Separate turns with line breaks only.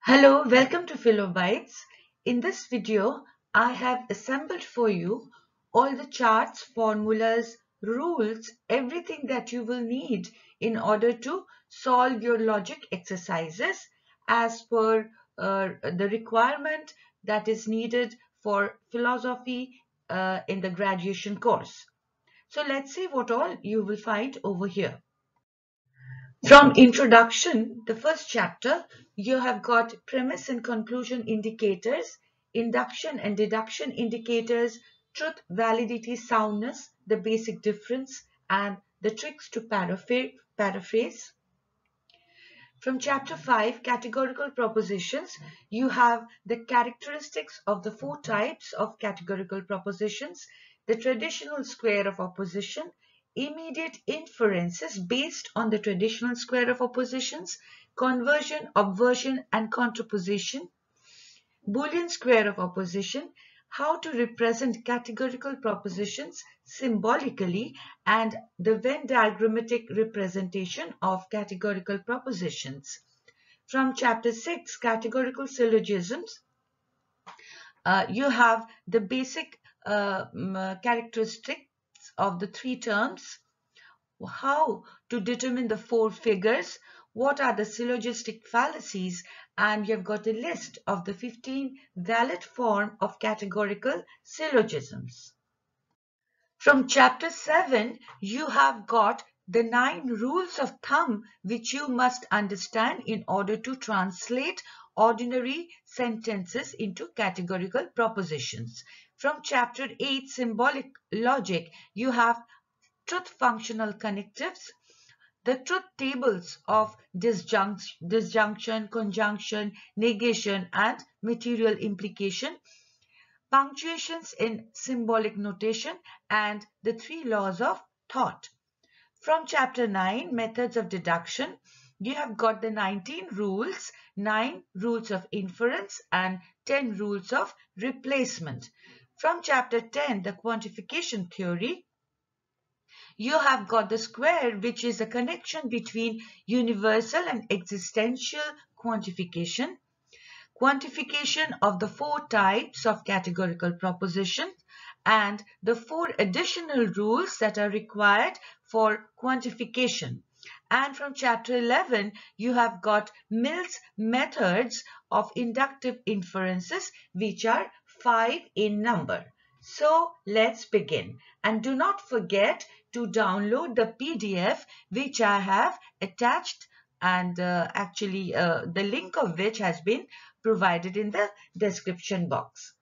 Hello, welcome to Philobytes. In this video, I have assembled for you all the charts, formulas, rules, everything that you will need in order to solve your logic exercises as per the requirement that is needed for philosophy in the graduation course. So let's see what all you will find over here. From introduction, the first chapter, you have got premise and conclusion indicators, induction and deduction indicators, truth, validity, soundness, the basic difference, and the tricks to paraphrase. From chapter 5, categorical propositions, you have the characteristics of the four types of categorical propositions, the traditional square of opposition, immediate inferences based on the traditional square of oppositions, conversion, obversion, and contraposition, Boolean square of opposition, how to represent categorical propositions symbolically, and the Venn diagrammatic representation of categorical propositions. From chapter 6, categorical syllogisms, you have the basic characteristics of the three terms, how to determine the four figures, what are the syllogistic fallacies, and you've got a list of the 15 valid form of categorical syllogisms. From chapter 7, you have got the 9 rules of thumb which you must understand in order to translate ordinary sentences into categorical propositions. From chapter 8, symbolic logic, you have truth functional connectives, the truth tables of disjunction, conjunction, negation, and material implication, punctuations in symbolic notation, and the 3 laws of thought. From chapter 9, methods of deduction, you have got the 19 rules, 9 rules of inference, and 10 rules of replacement. From chapter 10, the quantification theory, you have got the square, which is a connection between universal and existential quantification, quantification of the 4 types of categorical proposition, and the 4 additional rules that are required for quantification. And from chapter 11, you have got Mill's methods of inductive inferences, which are 5 in number. So let's begin. And do not forget to download the PDF which I have attached, and the link of which has been provided in the description box.